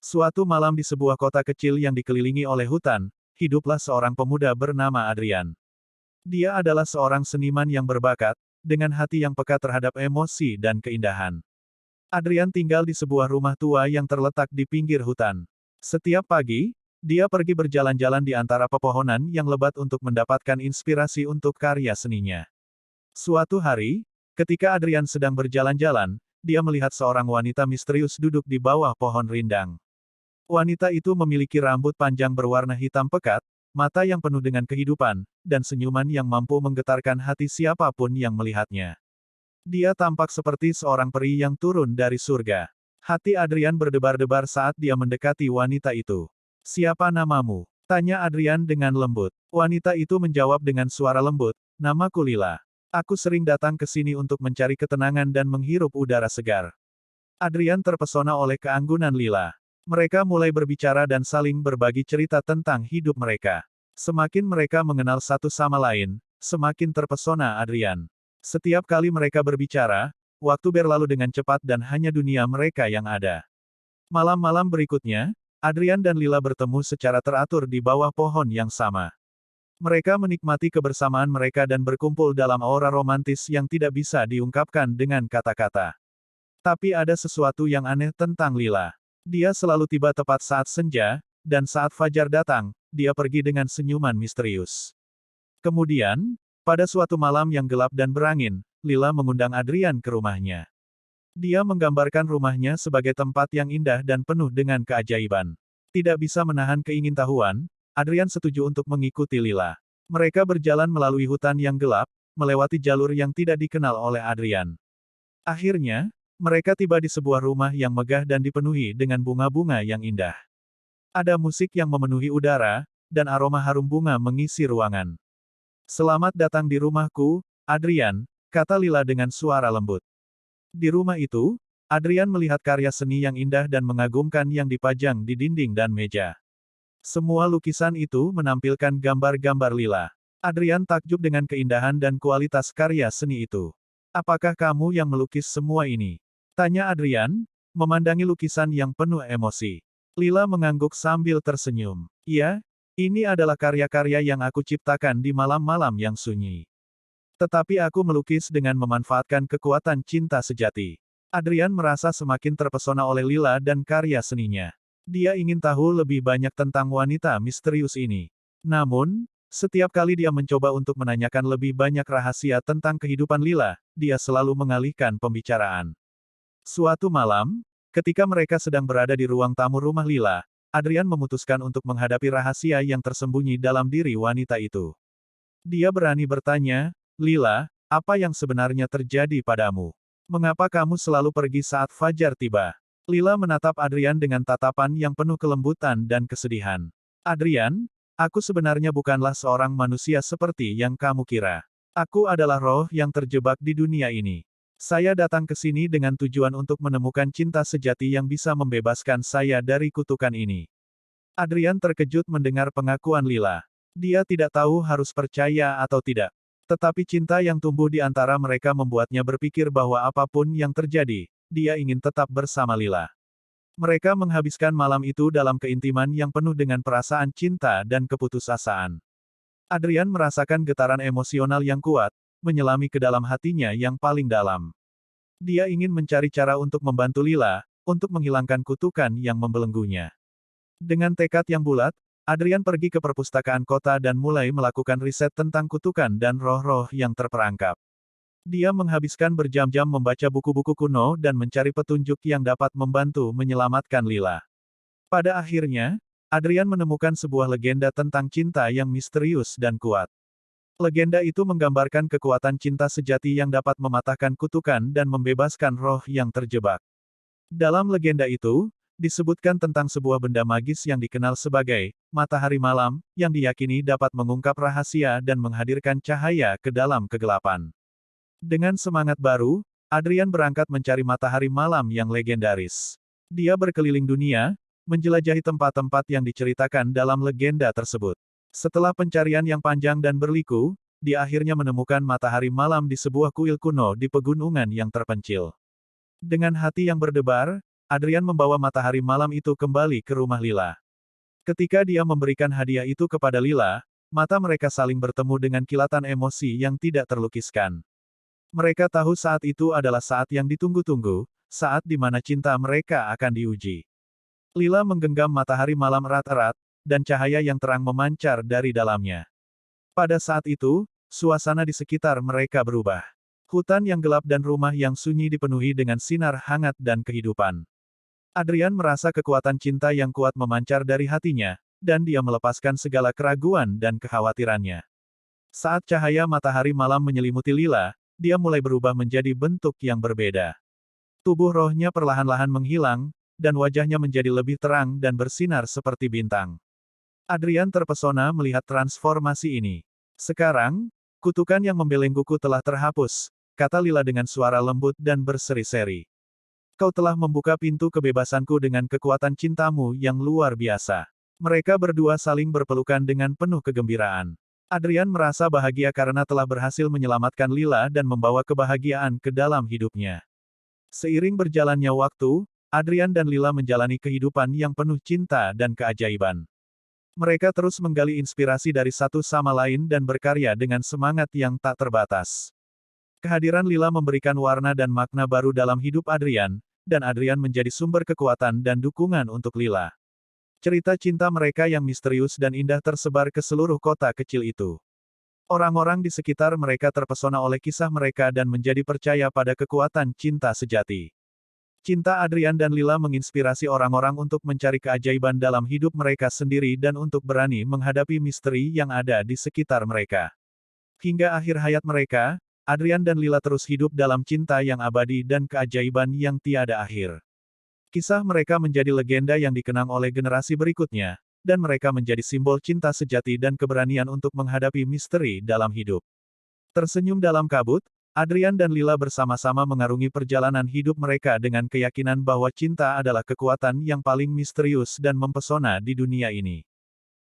Suatu malam di sebuah kota kecil yang dikelilingi oleh hutan, hiduplah seorang pemuda bernama Adrian. Dia adalah seorang seniman yang berbakat, dengan hati yang peka terhadap emosi dan keindahan. Adrian tinggal di sebuah rumah tua yang terletak di pinggir hutan. Setiap pagi, dia pergi berjalan-jalan di antara pepohonan yang lebat untuk mendapatkan inspirasi untuk karya seninya. Suatu hari, ketika Adrian sedang berjalan-jalan, dia melihat seorang wanita misterius duduk di bawah pohon rindang. Wanita itu memiliki rambut panjang berwarna hitam pekat, mata yang penuh dengan kehidupan, dan senyuman yang mampu menggetarkan hati siapapun yang melihatnya. Dia tampak seperti seorang peri yang turun dari surga. Hati Adrian berdebar-debar saat dia mendekati wanita itu. "Siapa namamu?" tanya Adrian dengan lembut. Wanita itu menjawab dengan suara lembut, "Namaku Lila. Aku sering datang ke sini untuk mencari ketenangan dan menghirup udara segar." Adrian terpesona oleh keanggunan Lila. Mereka mulai berbicara dan saling berbagi cerita tentang hidup mereka. Semakin mereka mengenal satu sama lain, semakin terpesona Adrian. Setiap kali mereka berbicara, waktu berlalu dengan cepat dan hanya dunia mereka yang ada. Malam-malam berikutnya, Adrian dan Lila bertemu secara teratur di bawah pohon yang sama. Mereka menikmati kebersamaan mereka dan berkumpul dalam aura romantis yang tidak bisa diungkapkan dengan kata-kata. Tapi ada sesuatu yang aneh tentang Lila. Dia selalu tiba tepat saat senja, dan saat fajar datang, dia pergi dengan senyuman misterius. Kemudian, pada suatu malam yang gelap dan berangin, Lila mengundang Adrian ke rumahnya. Dia menggambarkan rumahnya sebagai tempat yang indah dan penuh dengan keajaiban. Tidak bisa menahan keingintahuan, Adrian setuju untuk mengikuti Lila. Mereka berjalan melalui hutan yang gelap, melewati jalur yang tidak dikenal oleh Adrian. Akhirnya, mereka tiba di sebuah rumah yang megah dan dipenuhi dengan bunga-bunga yang indah. Ada musik yang memenuhi udara, dan aroma harum bunga mengisi ruangan. "Selamat datang di rumahku, Adrian," kata Lila dengan suara lembut. Di rumah itu, Adrian melihat karya seni yang indah dan mengagumkan yang dipajang di dinding dan meja. Semua lukisan itu menampilkan gambar-gambar Lila. Adrian takjub dengan keindahan dan kualitas karya seni itu. "Apakah kamu yang melukis semua ini?" tanya Adrian, memandangi lukisan yang penuh emosi. Lila mengangguk sambil tersenyum. "Iya, ini adalah karya-karya yang aku ciptakan di malam-malam yang sunyi. Tetapi aku melukis dengan memanfaatkan kekuatan cinta sejati." Adrian merasa semakin terpesona oleh Lila dan karya seninya. Dia ingin tahu lebih banyak tentang wanita misterius ini. Namun, setiap kali dia mencoba untuk menanyakan lebih banyak rahasia tentang kehidupan Lila, dia selalu mengalihkan pembicaraan. Suatu malam, ketika mereka sedang berada di ruang tamu rumah Lila, Adrian memutuskan untuk menghadapi rahasia yang tersembunyi dalam diri wanita itu. Dia berani bertanya, "Lila, apa yang sebenarnya terjadi padamu? Mengapa kamu selalu pergi saat fajar tiba?" Lila menatap Adrian dengan tatapan yang penuh kelembutan dan kesedihan. "Adrian, aku sebenarnya bukanlah seorang manusia seperti yang kamu kira. Aku adalah roh yang terjebak di dunia ini. Saya datang ke sini dengan tujuan untuk menemukan cinta sejati yang bisa membebaskan saya dari kutukan ini." Adrian terkejut mendengar pengakuan Lila. Dia tidak tahu harus percaya atau tidak. Tetapi cinta yang tumbuh di antara mereka membuatnya berpikir bahwa apapun yang terjadi, dia ingin tetap bersama Lila. Mereka menghabiskan malam itu dalam keintiman yang penuh dengan perasaan cinta dan keputusasaan. Adrian merasakan getaran emosional yang kuat, menyelami ke dalam hatinya yang paling dalam. Dia ingin mencari cara untuk membantu Lila, untuk menghilangkan kutukan yang membelenggunya. Dengan tekad yang bulat, Adrian pergi ke perpustakaan kota dan mulai melakukan riset tentang kutukan dan roh-roh yang terperangkap. Dia menghabiskan berjam-jam membaca buku-buku kuno dan mencari petunjuk yang dapat membantu menyelamatkan Lila. Pada akhirnya, Adrian menemukan sebuah legenda tentang cinta yang misterius dan kuat. Legenda itu menggambarkan kekuatan cinta sejati yang dapat mematahkan kutukan dan membebaskan roh yang terjebak. Dalam legenda itu, disebutkan tentang sebuah benda magis yang dikenal sebagai matahari malam, yang diyakini dapat mengungkap rahasia dan menghadirkan cahaya ke dalam kegelapan. Dengan semangat baru, Adrian berangkat mencari matahari malam yang legendaris. Dia berkeliling dunia, menjelajahi tempat-tempat yang diceritakan dalam legenda tersebut. Setelah pencarian yang panjang dan berliku, dia akhirnya menemukan matahari malam di sebuah kuil kuno di pegunungan yang terpencil. Dengan hati yang berdebar, Adrian membawa matahari malam itu kembali ke rumah Lila. Ketika dia memberikan hadiah itu kepada Lila, mata mereka saling bertemu dengan kilatan emosi yang tidak terlukiskan. Mereka tahu saat itu adalah saat yang ditunggu-tunggu, saat di mana cinta mereka akan diuji. Lila menggenggam matahari malam erat-erat, dan cahaya yang terang memancar dari dalamnya. Pada saat itu, suasana di sekitar mereka berubah. Hutan yang gelap dan rumah yang sunyi dipenuhi dengan sinar hangat dan kehidupan. Adrian merasa kekuatan cinta yang kuat memancar dari hatinya, dan dia melepaskan segala keraguan dan kekhawatirannya. Saat cahaya matahari malam menyelimuti Lila, dia mulai berubah menjadi bentuk yang berbeda. Tubuh rohnya perlahan-lahan menghilang, dan wajahnya menjadi lebih terang dan bersinar seperti bintang. Adrian terpesona melihat transformasi ini. Sekarang, kutukan yang membelengguku telah terhapus, kata Lila dengan suara lembut dan berseri-seri. Kau telah membuka pintu kebebasanku dengan kekuatan cintamu yang luar biasa. Mereka berdua saling berpelukan dengan penuh kegembiraan. Adrian merasa bahagia karena telah berhasil menyelamatkan Lila dan membawa kebahagiaan ke dalam hidupnya. Seiring berjalannya waktu, Adrian dan Lila menjalani kehidupan yang penuh cinta dan keajaiban. Mereka terus menggali inspirasi dari satu sama lain dan berkarya dengan semangat yang tak terbatas. Kehadiran Lila memberikan warna dan makna baru dalam hidup Adrian, dan Adrian menjadi sumber kekuatan dan dukungan untuk Lila. Cerita cinta mereka yang misterius dan indah tersebar ke seluruh kota kecil itu. Orang-orang di sekitar mereka terpesona oleh kisah mereka dan menjadi percaya pada kekuatan cinta sejati. Cinta Adrian dan Lila menginspirasi orang-orang untuk mencari keajaiban dalam hidup mereka sendiri dan untuk berani menghadapi misteri yang ada di sekitar mereka. Hingga akhir hayat mereka, Adrian dan Lila terus hidup dalam cinta yang abadi dan keajaiban yang tiada akhir. Kisah mereka menjadi legenda yang dikenang oleh generasi berikutnya, dan mereka menjadi simbol cinta sejati dan keberanian untuk menghadapi misteri dalam hidup. Tersenyum dalam kabut, Adrian dan Lila bersama-sama mengarungi perjalanan hidup mereka dengan keyakinan bahwa cinta adalah kekuatan yang paling misterius dan mempesona di dunia ini.